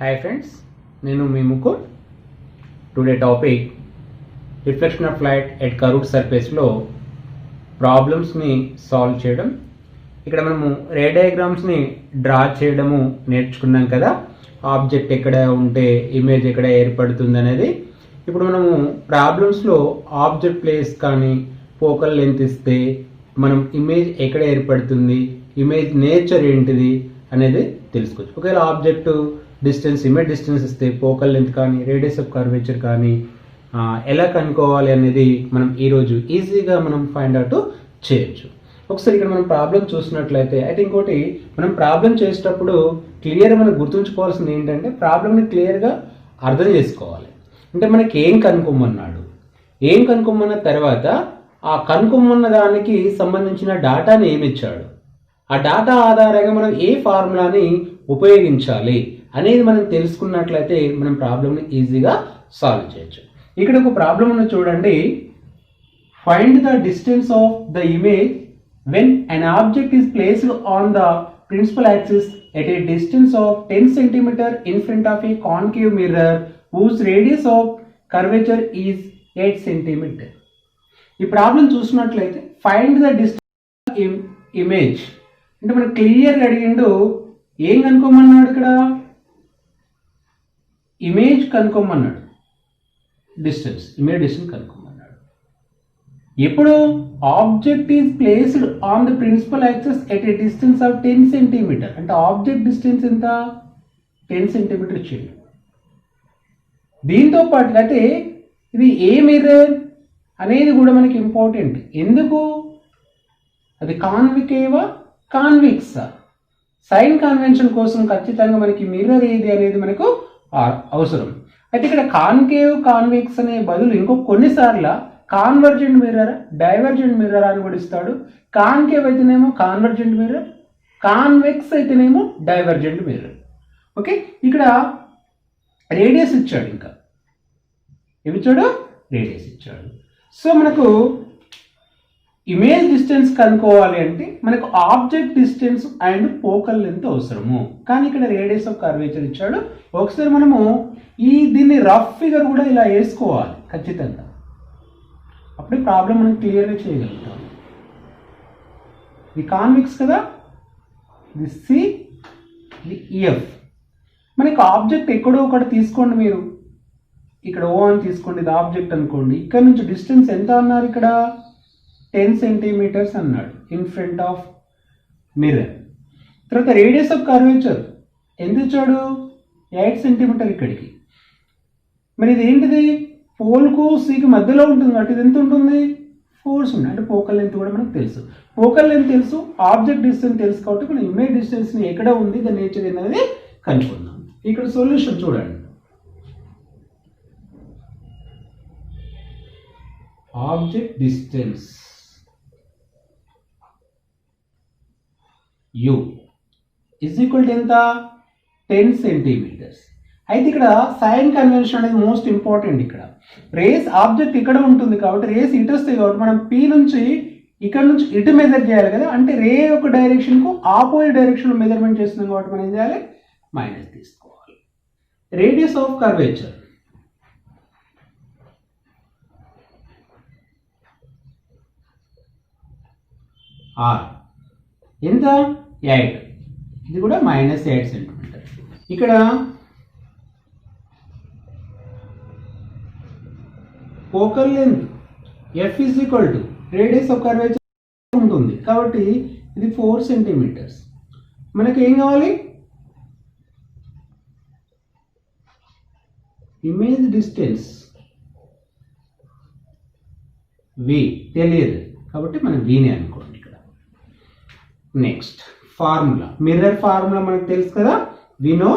Hi friends, నేను మీ Muku. Today topic reflection of light at curved సర్ఫేస్లో ప్రాబ్లమ్స్ని సాల్వ్ చేయడం. ఇక్కడ మనము రే డయాగ్రామ్స్ని డ్రా చేయడము నేర్చుకున్నాం కదా. ఆబ్జెక్ట్ ఎక్కడ ఉంటే ఇమేజ్ ఎక్కడ ఏర్పడుతుంది అనేది. ఇప్పుడు మనము ప్రాబ్లమ్స్లో ఆబ్జెక్ట్ ప్లేస్ కానీ ఫోకల్ లెంత్ ఇస్తే మనం ఇమేజ్ ఎక్కడ ఏర్పడుతుంది, ఇమేజ్ నేచర్ ఏంటిది అనేది తెలుసుకోవచ్చు. ఒకవేళ ఆబ్జెక్ట్ డిస్టెన్స్, ఇమేజ్ డిస్టెన్స్ ఇస్తే ఫోకల్ లెంత్ కానీ రేడియస్ ఆఫ్ కర్వేచర్ కానీ ఎలా కనుక్కోవాలి అనేది మనం ఈరోజు ఈజీగా మనం ఫైండ్ అవుట్ చేయొచ్చు. ఒకసారి ఇక్కడ మనం ప్రాబ్లం చూసినట్లయితే అయితే ఇంకోటి, మనం ప్రాబ్లం చేసేటప్పుడు క్లియర్గా మనం గుర్తుంచుకోవాల్సింది ఏంటంటే ప్రాబ్లమ్ని క్లియర్గా అర్థం చేసుకోవాలి. అంటే మనకి ఏం కనుక్కోమన్నాడు, ఏం కనుక్కోమన్న తర్వాత ఆ కనుక్కోమన్న దానికి సంబంధించిన డాటాని ఏమి ఇచ్చాడు, ఆ డాటా ఆధారంగా మనం ఏ ఫార్ములాని ఉపయోగించాలి అనేది మనం తెలుసుకున్నట్లయితే మనం ప్రాబ్లమ్ని ఈజీగా సాల్వ్ చేయొచ్చు. ఇక్కడ ఒక ప్రాబ్లం ఉన్న చూడండి. Find the distance of the image when an object is placed on the principal axis at a distance of 10 cm in front of a concave mirror whose radius of curvature is 8 cm. ఈ problem చూసినట్లయితే find the distance image అంటే మనకు క్లియర్గా అడిగిండు. ఏం కనుక్కోమన్నాడు, ఇక్కడ image కనుక్కోమన్నాడు, డిస్టెన్స్, ఇమేజ్ డిస్టెన్స్ కనుక్కోమన్నాడు. ఎప్పుడు object is placed on the principal axis at a distance of 10 cm అంటే ఆబ్జెక్ట్ డిస్టెన్స్ ఎంత, 10 cm ఇచ్చిండు. దీంతో పాటు అయితే ఇది ఏ మిర్రర్ అనేది కూడా మనకి ఇంపార్టెంట్. ఎందుకు, అది కాన్వికేవా కాన్విక్సా? సైన్ కన్వెన్షన్ కోసం ఖచ్చితంగా మనకి మిర్రర్ ఏది అనేది మనకు అవసరం. అయితే ఇక్కడ కాన్కేవ్ కాన్వెక్స్ అనే బదులు ఇంకో కొన్నిసార్లు కాన్వర్జెంట్ మిర్రర్, డైవర్జెంట్ మిర్రర్ అని కూడా ఇస్తాడు. కాన్కేవ్ అయితేనేమో కాన్వర్జెంట్ మిర్రర్, కాన్వెక్స్ అయితేనేమో డైవర్జెంట్ మిర్రర్. ఓకే, ఇక్కడ రేడియస్ ఇచ్చాడు, ఇంకా ఏమిచ్చాడు, రేడియస్ ఇచ్చాడు. సో మనకు ఇమేజ్ డిస్టెన్స్ కనుక్కోవాలి అంటే మనకు object distance and focal length అవసరము. కానీ ఇక్కడ రేడియస్ ఆఫ్ కర్వేచర్ ఇచ్చాడు. ఒకసారి మనము దీన్ని రఫ్ ఫిగర్ కూడా ఇలా వేసుకోవాలి ఖచ్చితంగా, అప్పుడే ప్రాబ్లం మనం క్లియర్గా చేయగలుగుతాం. ఇది కాన్వెక్స్ కదా, ఇది సి, ఇది ఎఫ్. మనకి ఆబ్జెక్ట్ ఎక్కడో ఒకటి తీసుకోండి, మీరు ఇక్కడ ఓ అని తీసుకోండి, ఇది ఆబ్జెక్ట్ అనుకోండి. ఇక్కడ నుంచి డిస్టెన్స్ ఎంత అన్నారు, ఇక్కడ 10 cm అన్నాడు ఇన్ ఫ్రంట్ ఆఫ్ మిర్రర్. తర్వాత రేడియస్ ఆఫ్ కర్వేచర్ ఎంత ఇచ్చాడు, 8 cm ఇక్కడికి. మరి ఇది ఏంటిది, పోల్కు సికి మధ్యలో ఉంటుంది కాబట్టి ఇది ఎంత ఉంటుంది, 4 cm. అంటే ఫోకల్ లెంత్ కూడా మనకు తెలుసు, ఫోకల్ లెంత్ తెలుసు, ఆబ్జెక్ట్ డిస్టెన్స్ తెలుసు. కాబట్టి మనం ఇమేజ్ డిస్టెన్స్ని ఎక్కడ ఉంది, దాని నేచర్ అనేది కనుక్కుందాం. ఇక్కడ సొల్యూషన్ చూడండి. Object distance u is equal to ఎంత, 10 cm. అయితే ఇక్కడ సైన్ కన్వెన్షన్ అనేది మోస్ట్ ఇంపార్టెంట్. ఇక్కడ రేస్ ఆబ్జెక్ట్ ఇక్కడ ఉంటుంది కాబట్టి రేస్ ఇటు వస్తాయి కాబట్టి మనం పీ నుంచి ఇక్కడ నుంచి ఇటు మెజర్ చేయాలి కదా. అంటే రే యొక్క డైరెక్షన్కు ఆపోజిట్ డైరెక్షన్లో మెజర్మెంట్ చేస్తున్నాం కాబట్టి మనం ఏం చేయాలి, మైనస్ తీసుకోవాలి. రేడియస్ ఆఫ్ కర్వేచర్ ఆర్ ఎంత, 8, ఇది కూడా -8 cm. ఇక్కడ focal length F is equal to radius of curvature ఉంటుంది కాబట్టి ఇది 4 cm. మనకి ఏం కావాలి, ఇమేజ్ డిస్టెన్స్ వి తెలియదు కాబట్టి మనం వీనే అనుకోండి. నెక్స్ట్ ఫార్ములా, మిర్రర్ ఫార్ములా మనకు తెలుసు కదా. We know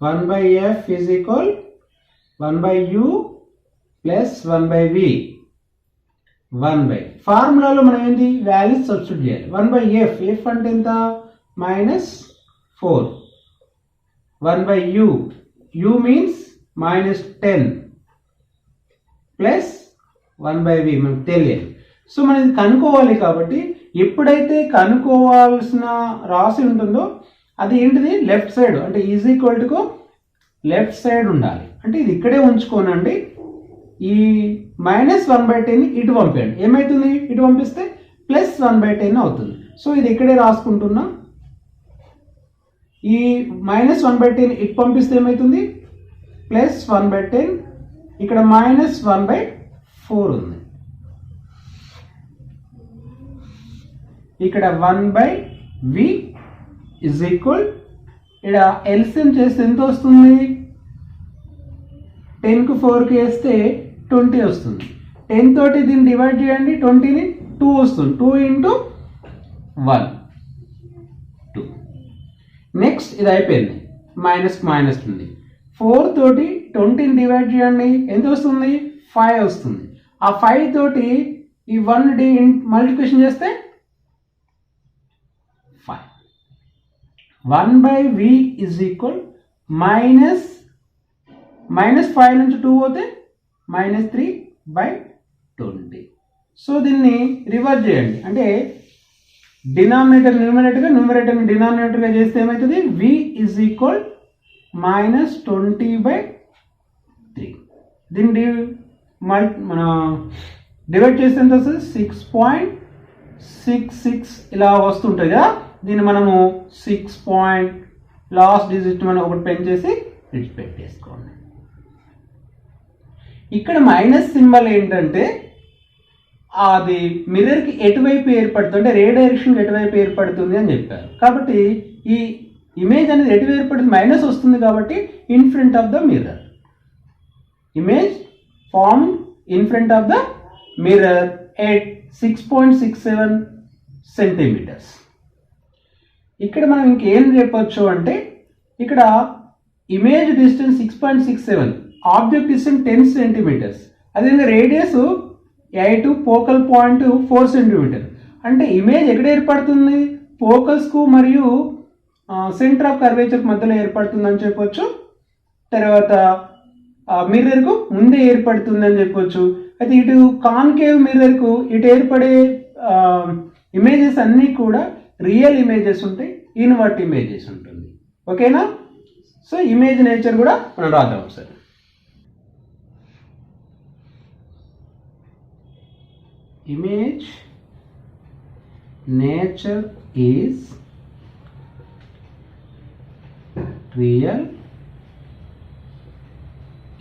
1/f is equal 1/u plus 1/v. ఫార్ములాలో మనం ఏంటి, వాల్యూస్ సబ్స్టిట్యూట్ చేయాలి. 1/f, ఎఫ్ అంటే ఎంత, -4. 1/u, u means -10 plus 1/v మనకు తెలియదు. సో మనం ఇది కనుక్కోవాలి కాబట్టి ఎప్పుడైతే కనుక్కోవాల్సిన రాశి ఉంటుందో అది ఏంటిది లెఫ్ట్ సైడ్, అంటే is equal to left side ఉండాలి. అంటే ఇది ఇక్కడే ఉంచుకోనండి. ఈ -1/10 ఇటు పంపేయండి. ఏమవుతుంది? ఇటు పంపిస్తే +1/10 అవుతుంది. సో ఇది ఇక్కడే రాసుకుంటున్నా. ఈ -1/10 ఇటు పంపిస్తే ఏమవుతుంది? +1/10. ఇక్కడ -1/4 ఉంది. ఇక్కడ 1/v ఇజ్ ఈక్వల్, ఇక్కడ ఎల్సిఎం చేస్తే ఎంత వస్తుంది? 10కు 4కి వేస్తే 20 వస్తుంది. 10 తోటి దీన్ని డివైడ్ చేయండి, 20ని 2 వస్తుంది. 2 × 1 2. నెక్స్ట్ ఇది అయిపోయింది, మైనస్ ఉంది. 4 తోటి 20ని డివైడ్ చేయండి, ఎంత వస్తుంది? 5 వస్తుంది. ఆ 5 తోటి ఈ 1 మల్టిప్లికేషన్ చేస్తే 5. 1/v ఇజ్ ఈక్వల్ -5 నుంచి 2 పోతే -3/20. సో దీన్ని రివర్స్ చేయండి, అంటే డినామినేటర్ న్యూమరేటర్ని డినామినేటర్గా చేస్తే ఏమవుతుంది? v is equal -20/3. దీన్ని మన డివైడ్ చేస్తే ఎంత వస్తుంది? 6.66 ఇలా వస్తుంటుంది కదా. దీన్ని మనము 6 లాస్ట్ డిజిట్ మనం ఒకటి పెంచేసి పెట్టేసుకోండి. ఇక్కడ మైనస్ సింబల్ ఏంటంటే అది మిర్రర్కి ఎటువైపు ఏర్పడుతుంది, అంటే రే డైరెక్షన్ ఎటువైపు ఏర్పడుతుంది అని చెప్పారు. కాబట్టి ఈ ఇమేజ్ అనేది ఎటువైపు ఏర్పడుతుంది? మైనస్ వస్తుంది కాబట్టి in front of the mirror. Image form in front of the mirror at 6.67 centimetres. ఇక్కడ మనం ఇంకేం చెప్పొచ్చు అంటే ఇక్కడ image distance 6.67, object distance 10 centimetres, అదేవిధంగా రేడియస్ 8, ఫోకల్ పాయింట్ 4 సెంటీమీటర్. అంటే ఇమేజ్ ఎక్కడ ఏర్పడుతుంది? ఫోకస్కు మరియు సెంటర్ ఆఫ్ కర్వేచర్ మధ్యలో ఏర్పడుతుంది అని చెప్పొచ్చు. తర్వాత మిర్రర్కు ముందే ఏర్పడుతుంది అని చెప్పొచ్చు. అయితే ఇటు కాన్కేవ్ మిర్రర్కు ఇటు ఏర్పడే ఇమేజెస్ అన్నీ కూడా రియల్ ఇమేజెస్ ఉంటాయి, ఇన్వర్ట్ ఇమేజెస్ ఉంటుంది. ఓకేనా? సో ఇమేజ్ నేచర్ కూడా మనం రాద్దాం ఒకసారి. Image nature is real,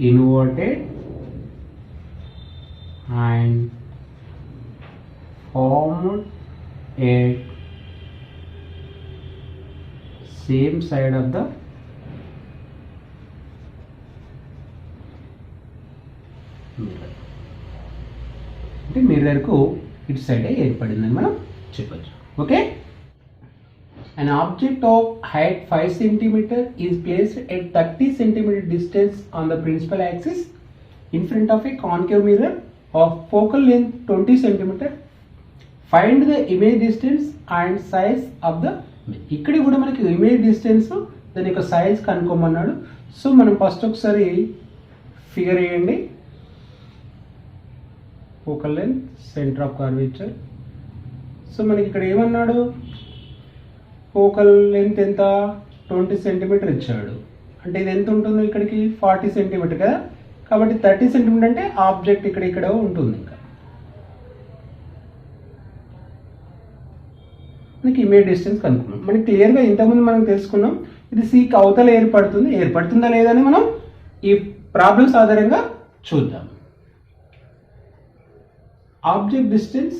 inverted and formed at same side of the mirror. అంటే మిర్రర్కు ఇటు సైడే ఏర్పడిందని మనం చెప్పచ్చు. Okay. An object of height 5 cm is placed at 30 cm distance on the principal axis in front of a concave mirror of focal length 20 cm. Find the image distance and size of the image. ఇక్కడ కూడా మనకి image distance దాని యొక్క size కనుక్కోమన్నాడు. So మనం first ఒకసారి figure వేయండి. Focal length, centre of curvature. So మనకి ఇక్కడ ఏమన్నాడు? ఫోకల్ లెంత్ ఎంత? 20 సెంటీమీటర్ ఇచ్చాడు. అంటే ఇది ఎంత ఉంటుంది? ఇక్కడికి 40 సెంటీమీటర్ కదా. కాబట్టి 30 సెంటీమీటర్ అంటే ఆబ్జెక్ట్ ఇక్కడ ఉంటుంది. ఇంకా మనకి ఇమేజ్ డిస్టెన్స్ కనుక్కున్నాం. మనకి క్లియర్గా ఇంతకుముందు మనం తెలుసుకున్నాం ఇది సీక్ అవతల ఏర్పడుతుందా లేదా అని మనం ఈ ప్రాబ్లమ్స్ ఆధారంగా చూద్దాం. ఆబ్జెక్ట్ డిస్టెన్స్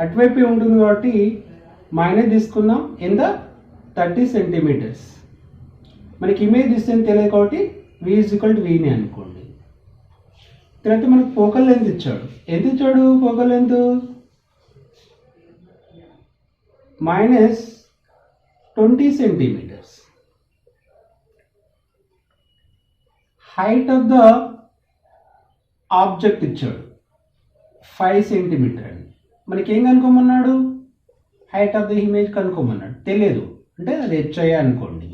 అటువైపే ఉంటుంది కాబట్టి మైనస్ తీసుకున్నాం ఎంత? 30 సెంటీమీటర్స్. మనకి ఇమేజ్ డిస్టెన్స్ తెలియదు కాబట్టి v = vని అనుకోండి. తర్వాత మనకు ఫోకల్ లెంత్ ఇచ్చాడు. ఎంత ఇచ్చాడు? Focal length -20 centimetres. Height of the object ఇచ్చాడు 5 సెంటీమీటర్ అని. మనకి ఏం కనుక్కోమన్నాడు? హైట్ ఆఫ్ ద ఇమేజ్ కనుక్కోమన్నాడు. తెలియదు అంటే అది హెచ్ఐ అనుకోండి.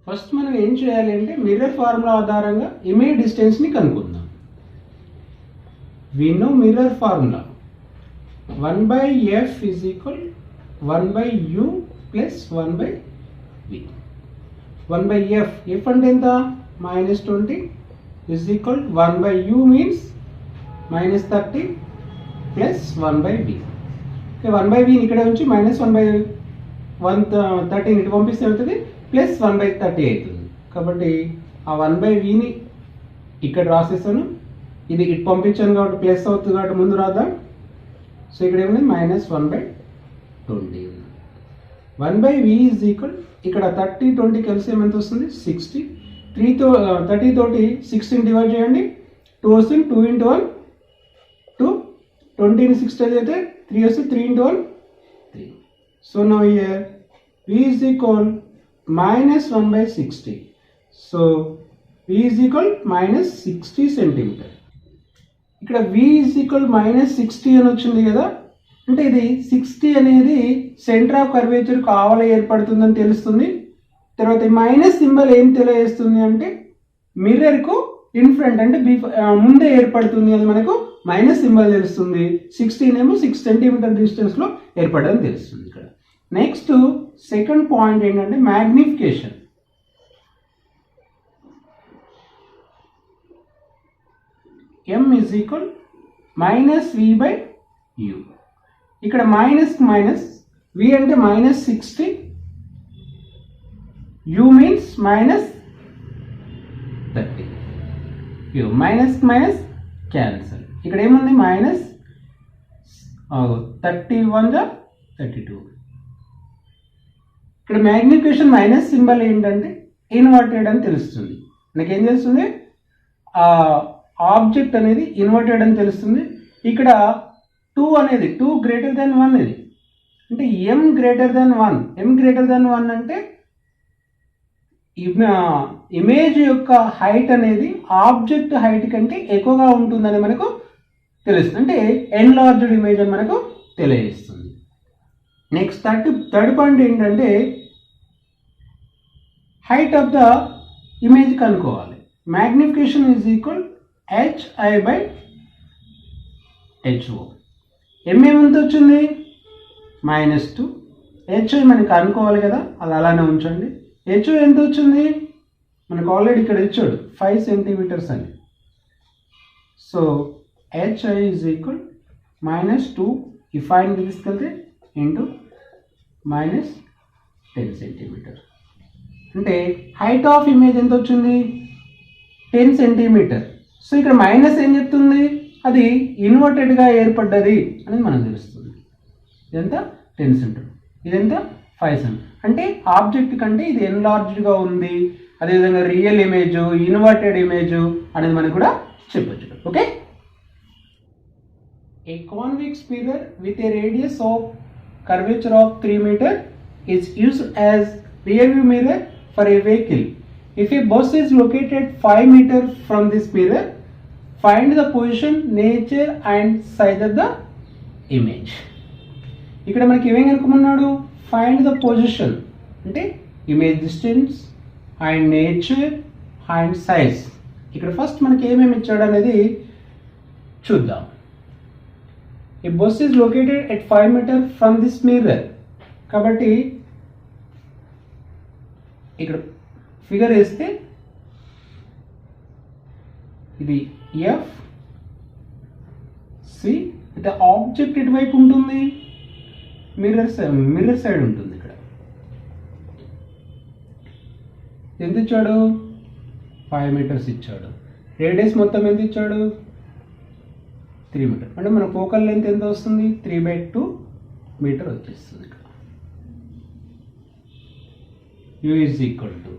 ఫస్ట్ మనం ఏం చేయాలి అంటే మిర్రర్ ఫార్ములా ఆధారంగా ఇమేజ్ డిస్టెన్స్ని కనుక్కుందాం. We know mirror formula 1/f = 1/u plus 1/v. 1/f, f అంటే ఎంత -20 is equal 1/u means -30 plus 1/v. 1/v ఇక్కడే ఉంచి -1/130 ఇటు పంపిస్తే అవుతుంది ప్లస్ 1/30 అవుతుంది. కాబట్టి ఆ 1/vని ఇక్కడ రాసేసాను, ఇది ఇటు పంపించాను కాబట్టి ప్లస్ అవుతుంది కాబట్టి ముందు రాద్దాం. సో ఇక్కడ ఏముంది -1/20. 1/v ఈజ్ ఈక్వల్ ఇక్కడ 30 20 కలిసి ఎంత వస్తుంది 60. 30 తోటి 16 డివైడ్ చేయండి, 2 వస్తుంది, 2 × 1 2, 20ని 60 అయితే 3 వస్తుంది, 3 × 1 3. So now here v is equal -1/60. So v is equal -60 centimetre. ఇక్కడ v ఈజ్ ఈక్వల్ -60 అని వచ్చింది కదా, అంటే ఇది 60 అనేది సెంటర్ ఆఫ్ కర్వేచర్ కావాల ఏర్పడుతుందని తెలుస్తుంది. తర్వాత మైనస్ సింబల్ ఏం తెలియజేస్తుంది అంటే మిర్రర్కు ఇన్ఫ్రంట్ అంటే ముందే ఏర్పడుతుంది, అది మనకు మైనస్ సింబల్ తెలుస్తుంది. 16 ఏమో 6 సెంటీమీటర్ డిస్టెన్స్లో ఏర్పడదని తెలుస్తుంది. ఇక్కడ నెక్స్ట్ సెకండ్ పాయింట్ ఏంటంటే magnification. m is equal -v/u. ఇక్కడ మైనస్ v అంటే -60, u means -30. u minus cancel. ఇక్కడ ఏముంది -31/32. ఇక్కడ మ్యాగ్నిఫికేషన్ మైనస్ సింబల్ ఏంటంటే ఇన్వర్టెడ్ అని తెలుస్తుంది. నాకేం తెలుస్తుంది, ఆబ్జెక్ట్ అనేది ఇన్వర్టెడ్ అని తెలుస్తుంది. ఇక్కడ 2 అనేది 2 greater than 1 ఇది అంటే m greater than 1. m greater than 1 అంటే ఇమేజ్ యొక్క హైట్ అనేది ఆబ్జెక్ట్ హైట్ కంటే ఎక్కువగా ఉంటుందని మనకు తెలుస్తుంది, అంటే ఎన్లార్జ్డ్ ఇమేజ్ అని మనకు తెలియజేస్తుంది. నెక్స్ట్ థర్డ్ పాయింట్ ఏంటంటే హైట్ ఆఫ్ ద ఇమేజ్ కనుక్కోవాలి. Magnification is equal hi/ho. m ఏమంత వచ్చింది -2. హెచ్ మనకి అనుకోవాలి కదా, అది అలానే ఉంచండి. హెచ్ ఎంత వచ్చింది మనకు ఆల్రెడీ ఇక్కడ ఇచ్చాడు 5 సెంటీమీటర్స్ అని. సో hi ఈజ్ ఈక్వల్ -2 ఈ 5 తీసుకెళ్తే ఇంటూ -10 సెంటీమీటర్. అంటే హైట్ ఆఫ్ ఇమేజ్ ఎంత వచ్చింది 10 సెంటీమీటర్. సో ఇక్కడ మైనస్ ఏం చెప్తుంది, అది ఇన్వర్టెడ్గా ఏర్పడ్డది అనేది మనకు తెలుస్తుంది. ఇదంతా 10 సెంటీమీటర్, ఇదంతా 5 సెంటీమీటర్. అంటే ఆబ్జెక్ట్ కంటే ఇది ఎన్లార్జ్డ్గా ఉంది. అదేవిధంగా రియల్ ఇమేజ్, ఇన్వర్టెడ్ ఇమేజ్ అనేది మనకు కూడా చెప్పొచ్చు. Okay, a convex mirror with a radius of curvature of 3 metre is used as rear view mirror for a vehicle. If a bus is located 5 meters from this mirror, find the position, nature and size of the image. ఇక్కడ మనకి ఏమేం కనుక్కున్నాడు, find the position అంటే image distance and nature and size. ఇక్కడ first మనకి ఏమేమి ఇచ్చాడు అనేది చూద్దాం. A bus is located at 5 meters from this mirror. కాబట్టి ఇక్కడ ఫిగర్ వేస్తే ఇది ఎఫ్ సి, అయితే ఆబ్జెక్ట్ ఎటువైపు ఉంటుంది, మిర్రర్ సైడ్ ఉంటుంది. ఇక్కడ ఎంత ఇచ్చాడు 5 meters ఇచ్చాడు. రేడియస్ మొత్తం ఎంత ఇచ్చాడు 3 meters. అంటే మన ఫోకల్ లెంత్ ఎంత వస్తుంది 3/2 మీటర్ వచ్చేస్తుంది. ఇక్కడ u is equal to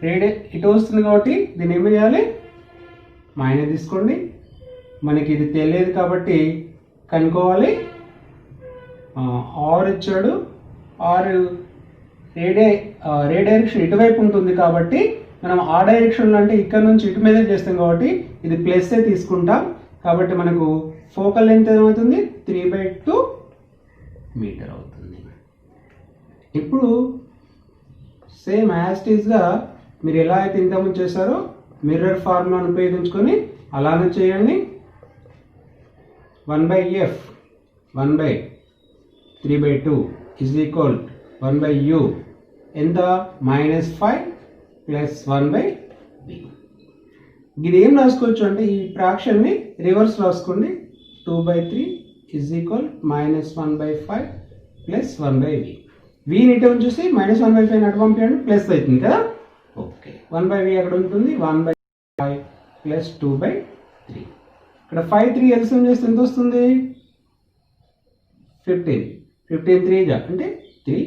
radius ఇటు వస్తుంది కాబట్టి దీన్ని ఏమి చేయాలి, మైనస్ తీసుకోండి. మనకి ఇది తెలియదు కాబట్టి కనుక్కోవాలి. ఆర్ ఇచ్చాడు, ఆర్ డైరెక్షన్ ఇటువైపు ఉంటుంది కాబట్టి మనం ఆ డైరెక్షన్లో అంటే ఇక్కడ నుంచి ఇటు మీద చేస్తాం కాబట్టి ఇది ప్లస్ తీసుకుంటాం. కాబట్టి మనకు ఫోకల్ లెంత్ ఏమవుతుంది 3/2 మీటర్ అవుతుంది. ఇప్పుడు సేమ్ యాజ్ ఇట్ ఈస్గా మీరు ఎలా అయితే ఇంతకుముందు చేశారో మిర్రర్ ఫార్ములాను ఉపయోగించుకొని అలానే చేయండి. 1/f 1/3/2 is equal 1 by u ఎంత -5 ప్లస్ 1 by v. ఇది ఏం రాసుకోవచ్చు అంటే ఈ ఫ్రాక్షన్ని రివర్స్ రాసుకోండి. 2 by 3 is equal -1 by 5 plus 1 by v. v ని ఇటు ఉంచేసి -1 by 5 అటు పంపించండి, ప్లస్ అవుతుంది కదా. ఓకే, 1 by v అక్కడ ఉంటుంది, 1 by 5 ప్లస్ 2 by 3. ఇక్కడ 5 3 ఎల్సిఎం చేస్తే ఎంత వస్తుంది? 15. 15 3 జా అంటే 3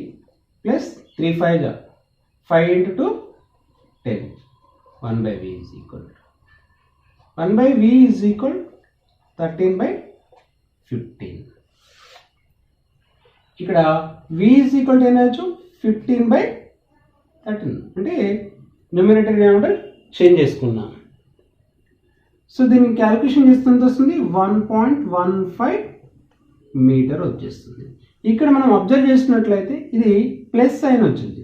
ప్లస్ 3 5 జా 5 into 2 10. 1 by v is equal 1 by v is equal 13 by 15. ఇక్కడ v is equal to ఏమవచ్చు 15 by 13 అంటే న్యూమరేటర్ డినామినేటర్ చేంజ్ చేసుకున్నాం. సో దీన్ని క్యాలిక్యులేషన్ చేస్తే ఎంత వస్తుంది? 1.15 మీటర్ వచ్చేస్తుంది. ఇక్కడ మనం అబ్జర్వ్ చేసినట్లయితే ఇది ప్లస్ సైన్ వచ్చింది.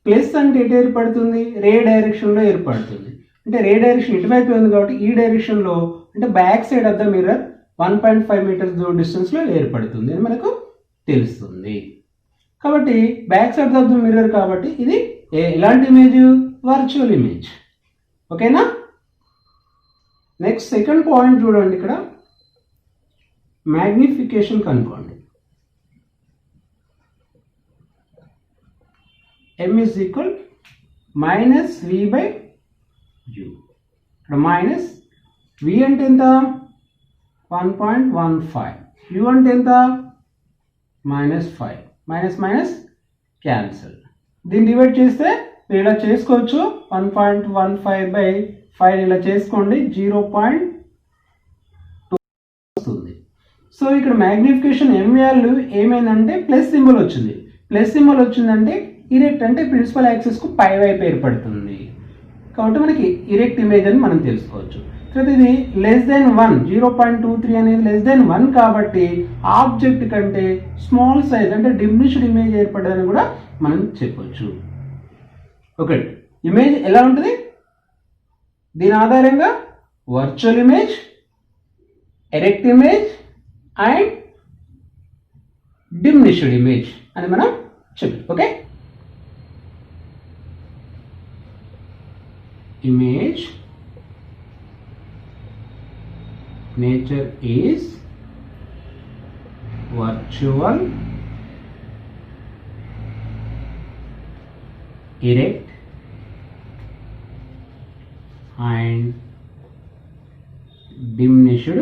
ప్లస్ అంటే ఎటు ఏర్పడుతుంది? రే డైరెక్షన్లో ఏర్పడుతుంది. అంటే రే డైరెక్షన్ ఇటువైపు ఉంది కాబట్టి ఈ డైరెక్షన్లో అంటే back side of the mirror 1.5 metres డిస్టెన్స్లో ఏర్పడుతుంది అని మనకు తెలుస్తుంది. కాబట్టి back side of the mirror కాబట్టి ఇది ఎలాంటి ఇమేజ్? Virtual image. ఓకేనా? నెక్స్ట్ సెకండ్ పాయింట్ చూడండి. ఇక్కడ మ్యాగ్నిఫికేషన్ కనుక్కోండి. m is equal -v by u. ఇక్కడ మైనస్ v అంటే ఎంత? 1.15. u అంటే ఎంత? -5. Minus minus cancel. దీన్ని డివైడ్ చేస్తే మీరు ఇలా చేసుకోవచ్చు. 1.15 by 5 ఇలా చేసుకోండి, 0.2 వస్తుంది. సో ఇక్కడ మ్యాగ్నిఫికేషన్ m వాల్యూ ఏమైందంటే ప్లస్ సింబల్ వచ్చింది. ప్లస్ సింబల్ వచ్చిందంటే ఇరెక్ట్ అంటే ప్రిన్సిపల్ యాక్సిస్కు పై వైపు ఏర్పడుతుంది కాబట్టి మనకి ఇరెక్ట్ ఇమేజ్ అని మనం తెలుసుకోవచ్చు. తర్వాత ఇది <1 0.23 అనేది <1 కాబట్టి ఆబ్జెక్ట్ కంటే స్మాల్ సైజ్ అంటే డిమినిష్డ్ ఇమేజ్ ఏర్పడదని కూడా మనం చెప్పొచ్చు. ఓకే, ఇమేజ్ ఎలా ఉంటుంది? దీని ఆధారంగా virtual image, erect image and diminished image అని మనం చెప్పాం. Okay, image nature is virtual, erect and diminished